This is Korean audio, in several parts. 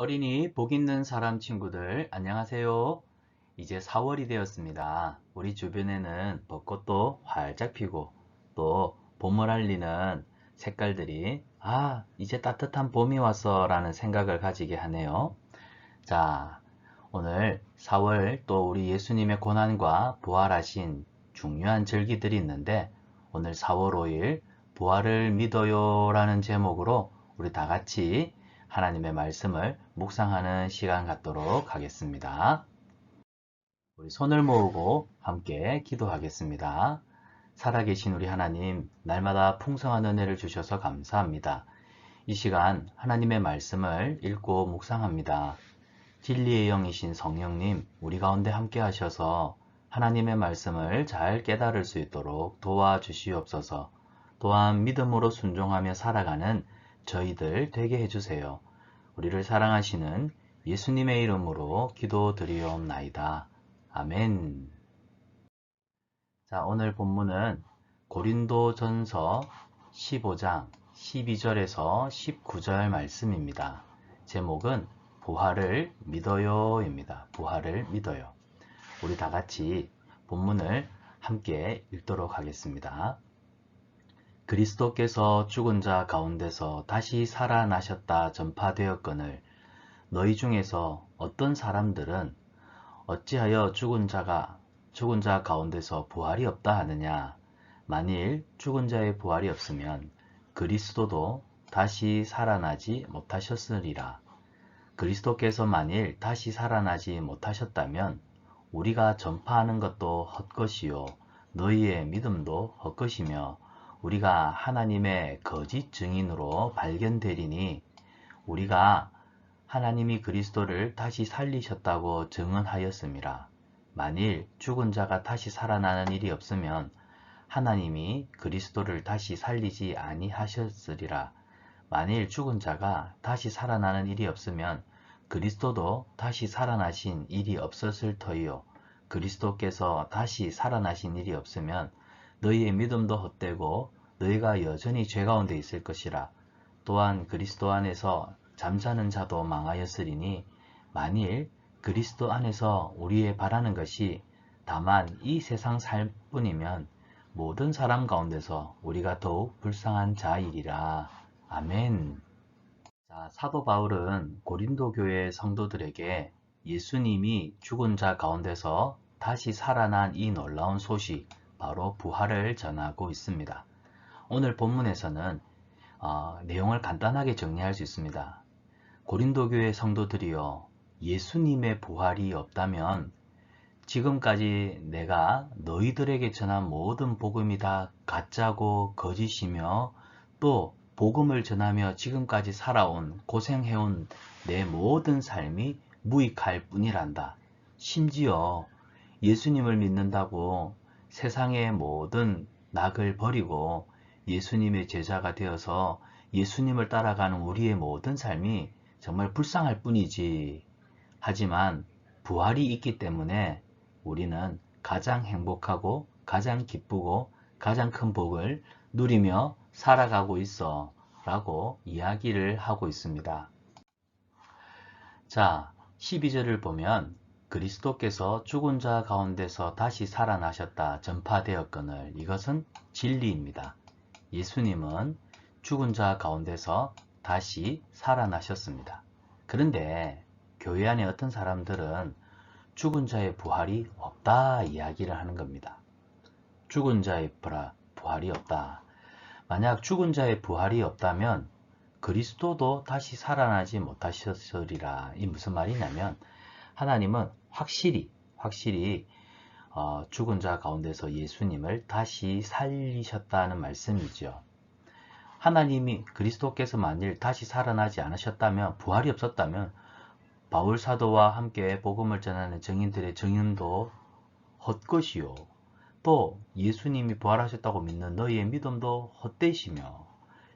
어린이 복 있는 사람 친구들 안녕하세요. 이제 4월이 되었습니다. 우리 주변에는 벚꽃도 활짝 피고 또 봄을 알리는 색깔들이 이제 따뜻한 봄이 왔어 라는 생각을 가지게 하네요. 자, 오늘 4월 또 우리 예수님의 고난과 부활하신 중요한 절기들이 있는데 오늘 4월 5일 부활을 믿어요 라는 제목으로 우리 다 같이 하나님의 말씀을 묵상하는 시간 갖도록 하겠습니다. 우리 손을 모으고 함께 기도하겠습니다. 살아계신 우리 하나님, 날마다 풍성한 은혜를 주셔서 감사합니다. 이 시간 하나님의 말씀을 읽고 묵상합니다. 진리의 영이신 성령님, 우리 가운데 함께 하셔서 하나님의 말씀을 잘 깨달을 수 있도록 도와주시옵소서. 또한 믿음으로 순종하며 살아가는 저희들 되게 해주세요. 우리를 사랑하시는 예수님의 이름으로 기도드리옵나이다. 아멘. 자, 오늘 본문은 고린도전서 15장 12절에서 19절 말씀입니다. 제목은 부활을 믿어요입니다. 부활을 믿어요. 우리 다 같이 본문을 함께 읽도록 하겠습니다. 그리스도께서 죽은 자 가운데서 다시 살아나셨다 전파되었거늘 너희 중에서 어떤 사람들은 어찌하여 죽은 자 가운데서 부활이 없다 하느냐. 만일 죽은 자의 부활이 없으면 그리스도도 다시 살아나지 못하셨으리라. 그리스도께서 만일 다시 살아나지 못하셨다면 우리가 전파하는 것도 헛것이요 너희의 믿음도 헛것이며 우리가 하나님의 거짓 증인으로 발견되리니 우리가 하나님이 그리스도를 다시 살리셨다고 증언하였음이라. 만일 죽은 자가 다시 살아나는 일이 없으면 하나님이 그리스도를 다시 살리지 아니하셨으리라. 만일 죽은 자가 다시 살아나는 일이 없으면 그리스도도 다시 살아나신 일이 없었을 터이요. 그리스도께서 다시 살아나신 일이 없으면 너희의 믿음도 헛되고 너희가 여전히 죄 가운데 있을 것이라. 또한 그리스도 안에서 잠자는 자도 망하였으리니 만일 그리스도 안에서 우리의 바라는 것이 다만 이 세상 살 뿐이면 모든 사람 가운데서 우리가 더욱 불쌍한 자이리라. 아멘. 자, 사도 바울은 고린도 교회 성도들에게 예수님이 죽은 자 가운데서 다시 살아난 이 놀라운 소식, 바로 부활을 전하고 있습니다. 오늘 본문에서는 내용을 간단하게 정리할 수 있습니다. 고린도 교회 성도들이여, 예수님의 부활이 없다면 지금까지 내가 너희들에게 전한 모든 복음이 다 가짜고 거짓이며 또 복음을 전하며 지금까지 살아온 고생해온 내 모든 삶이 무익할 뿐이란다. 심지어 예수님을 믿는다고 세상의 모든 낙을 버리고 예수님의 제자가 되어서 예수님을 따라가는 우리의 모든 삶이 정말 불쌍할 뿐이지. 하지만 부활이 있기 때문에 우리는 가장 행복하고 가장 기쁘고 가장 큰 복을 누리며 살아가고 있어 라고 이야기를 하고 있습니다. 자, 12절을 보면 그리스도께서 죽은 자 가운데서 다시 살아나셨다 전파되었거늘 이것은 진리입니다. 예수님은 죽은 자 가운데서 다시 살아나셨습니다. 그런데 교회 안에 어떤 사람들은 죽은 자의 부활이 없다 이야기를 하는 겁니다. 죽은 자의 부활이 없다. 만약 죽은 자의 부활이 없다면 그리스도도 다시 살아나지 못하셨으리라. 이 무슨 말이냐면 하나님은 확실히 죽은 자 가운데서 예수님을 다시 살리셨다는 말씀이죠. 하나님이 그리스도께서 만일 다시 살아나지 않으셨다면 부활이 없었다면 바울 사도와 함께 복음을 전하는 증인들의 증인도 헛것이요 또 예수님이 부활하셨다고 믿는 너희의 믿음도 헛되시며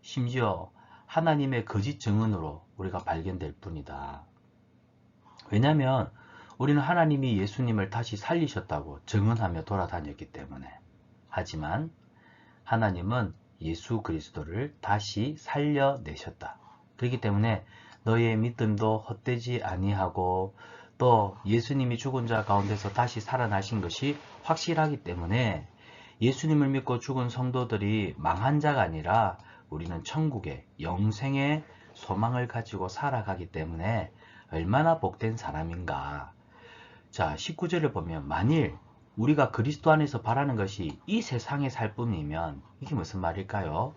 심지어 하나님의 거짓 증언으로 우리가 발견될 뿐이다. 왜냐하면 우리는 하나님이 예수님을 다시 살리셨다고 증언하며 돌아다녔기 때문에. 하지만 하나님은 예수 그리스도를 다시 살려내셨다. 그렇기 때문에 너의 믿음도 헛되지 아니하고 또 예수님이 죽은 자 가운데서 다시 살아나신 것이 확실하기 때문에 예수님을 믿고 죽은 성도들이 망한 자가 아니라 우리는 천국의 영생의 소망을 가지고 살아가기 때문에 얼마나 복된 사람인가. 자, 19절을 보면 만일 우리가 그리스도 안에서 바라는 것이 이 세상에 살 뿐이면 이게 무슨 말일까요?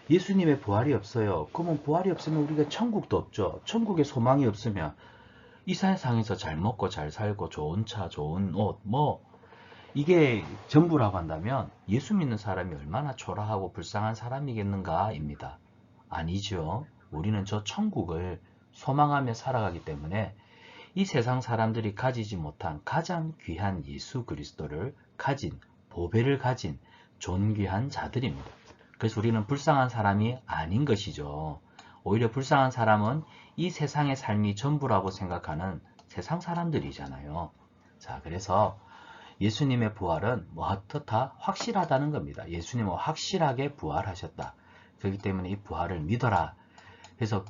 예수님의 부활이 없어요. 그러면 부활이 없으면 우리가 천국도 없죠. 천국에 소망이 없으면 이 세상에서 잘 먹고 잘 살고 좋은 차, 좋은 옷, 이게 전부라고 한다면 예수 믿는 사람이 얼마나 초라하고 불쌍한 사람이겠는가입니다. 아니죠. 우리는 저 천국을 소망하며 살아가기 때문에 이 세상 사람들이 가지지 못한 가장 귀한 예수 그리스도를 가진, 보배를 가진 존귀한 자들입니다. 그래서 우리는 불쌍한 사람이 아닌 것이죠. 오히려 불쌍한 사람은 이 세상의 삶이 전부라고 생각하는 세상 사람들이잖아요. 자, 그래서 예수님의 부활은 어떻다? 확실하다는 겁니다. 예수님은 확실하게 부활하셨다. 그렇기 때문에 이 부활을 믿어라. 그래서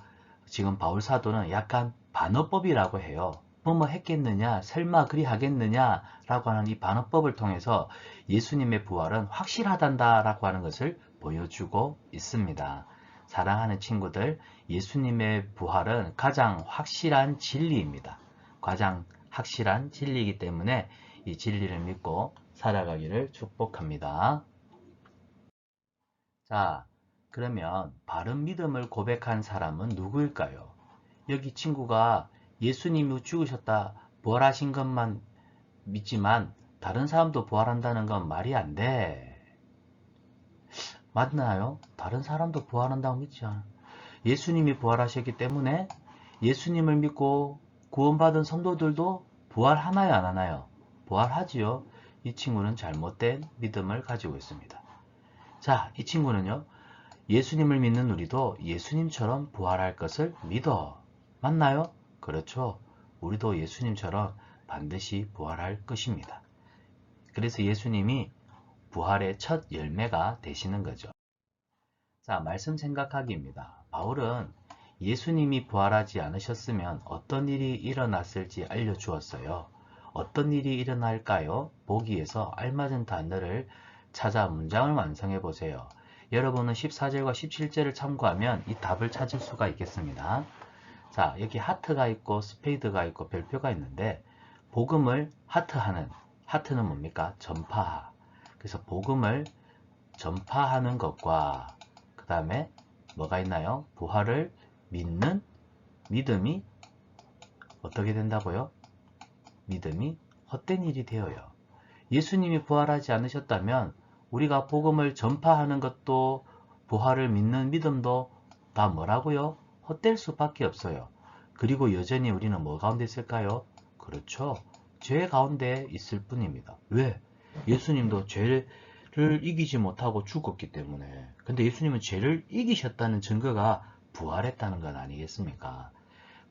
지금 바울 사도는 약간 반어법이라고 해요. 뭐뭐 했겠느냐, 설마 그리 하겠느냐 라고 하는 이 반어법을 통해서 예수님의 부활은 확실하단다라고 하는 것을 보여주고 있습니다. 사랑하는 친구들, 예수님의 부활은 가장 확실한 진리입니다. 가장 확실한 진리이기 때문에 이 진리를 믿고 살아가기를 축복합니다. 자, 그러면 바른 믿음을 고백한 사람은 누구일까요? 여기 친구가 예수님이 죽으셨다, 부활하신 것만 믿지만 다른 사람도 부활한다는 건 말이 안 돼. 맞나요? 다른 사람도 부활한다고 믿지 않아. 예수님이 부활하셨기 때문에 예수님을 믿고 구원받은 성도들도 부활하나요, 안 하나요? 부활하지요. 이 친구는 잘못된 믿음을 가지고 있습니다. 자, 이 친구는요, 예수님을 믿는 우리도 예수님처럼 부활할 것을 믿어. 맞나요? 그렇죠. 우리도 예수님처럼 반드시 부활할 것입니다. 그래서 예수님이 부활의 첫 열매가 되시는 거죠. 자, 말씀 생각하기입니다. 바울은 예수님이 부활하지 않으셨으면 어떤 일이 일어났을지 알려주었어요. 어떤 일이 일어날까요? 보기에서 알맞은 단어를 찾아 문장을 완성해 보세요. 여러분은 14절과 17절을 참고하면 이 답을 찾을 수가 있겠습니다. 자, 여기 하트가 있고 스페이드가 있고 별표가 있는데 복음을 하트하는, 하트는 뭡니까? 전파. 그래서 복음을 전파하는 것과 그 다음에 뭐가 있나요? 부활을 믿는 믿음이 어떻게 된다고요? 믿음이 헛된 일이 되어요. 예수님이 부활하지 않으셨다면 우리가 복음을 전파하는 것도 부활을 믿는 믿음도 다 뭐라고요? 헛될 수밖에 없어요. 그리고 여전히 우리는 뭐 가운데 있을까요? 그렇죠. 죄 가운데 있을 뿐입니다. 왜? 예수님도 죄를 이기지 못하고 죽었기 때문에. 근데 예수님은 죄를 이기셨다는 증거가 부활했다는 건 아니겠습니까?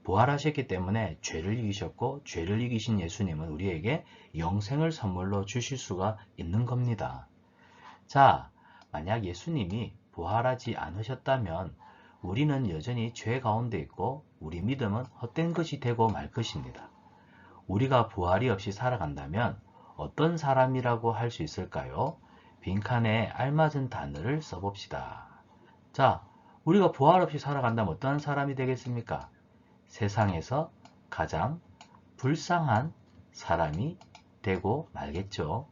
부활하셨기 때문에 죄를 이기셨고 죄를 이기신 예수님은 우리에게 영생을 선물로 주실 수가 있는 겁니다. 자, 만약 예수님이 부활하지 않으셨다면 우리는 여전히 죄 가운데 있고 우리 믿음은 헛된 것이 되고 말 것입니다. 우리가 부활이 없이 살아간다면 어떤 사람이라고 할 수 있을까요? 빈칸에 알맞은 단어를 써봅시다. 자, 우리가 부활 없이 살아간다면 어떤 사람이 되겠습니까? 세상에서 가장 불쌍한 사람이 되고 말겠죠.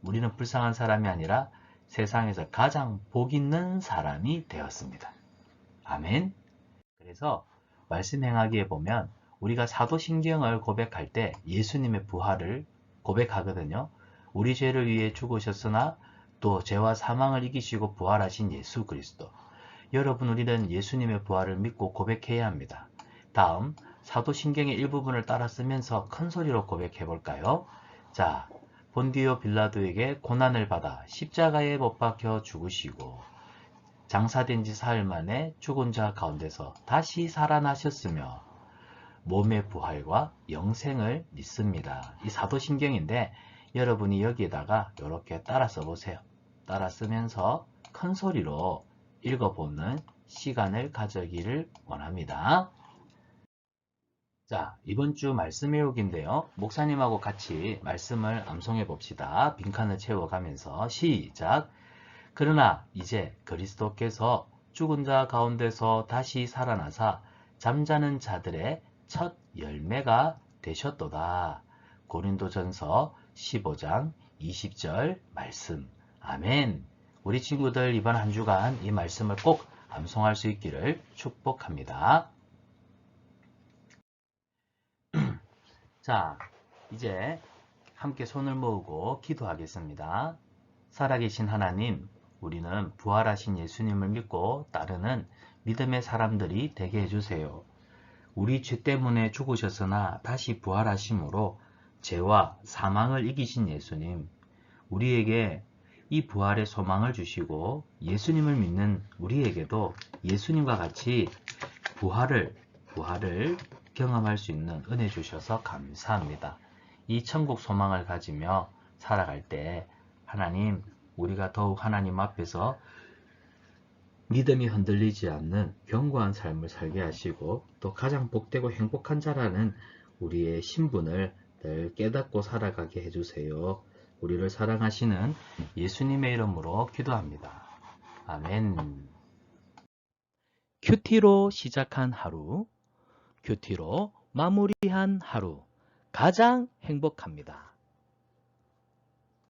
우리는 불쌍한 사람이 아니라 세상에서 가장 복 있는 사람이 되었습니다. 아멘. 그래서 말씀 행하기에 보면 우리가 사도신경을 고백할 때 예수님의 부활을 고백하거든요. 우리 죄를 위해 죽으셨으나 또 죄와 사망을 이기시고 부활하신 예수 그리스도. 여러분, 우리는 예수님의 부활을 믿고 고백해야 합니다. 다음 사도신경의 일부분을 따라 쓰면서 큰 소리로 고백해 볼까요? 자, 본디오 빌라도에게 고난을 받아 십자가에 못 박혀 죽으시고 장사된 지 사흘 만에 죽은 자 가운데서 다시 살아나셨으며 몸의 부활과 영생을 믿습니다. 이 사도신경인데 여러분이 여기에다가 이렇게 따라 써보세요. 따라 쓰면서 큰 소리로 읽어보는 시간을 가져기를 원합니다. 자, 이번 주 말씀 외우기인데요. 목사님하고 같이 말씀을 암송해 봅시다. 빈칸을 채워가면서 시작. 그러나 이제 그리스도께서 죽은 자 가운데서 다시 살아나사 잠자는 자들의 첫 열매가 되셨도다. 고린도전서 15장 20절 말씀. 아멘. 우리 친구들 이번 한 주간 이 말씀을 꼭 암송할 수 있기를 축복합니다. 자, 이제 함께 손을 모으고 기도하겠습니다. 살아계신 하나님, 우리는 부활하신 예수님을 믿고 따르는 믿음의 사람들이 되게 해주세요. 우리 죄 때문에 죽으셨으나 다시 부활하심으로 죄와 사망을 이기신 예수님, 우리에게 이 부활의 소망을 주시고 예수님을 믿는 우리에게도 예수님과 같이 부활을 경험할 수 있는 은혜 주셔서 감사합니다. 이 천국 소망을 가지며 살아갈 때 하나님, 우리가 더욱 하나님 앞에서 믿음이 흔들리지 않는 견고한 삶을 살게 하시고 또 가장 복되고 행복한 자라는 우리의 신분을 늘 깨닫고 살아가게 해주세요. 우리를 사랑하시는 예수님의 이름으로 기도합니다. 아멘. 큐티로 시작한 하루, 큐티로 마무리한 하루, 가장 행복합니다.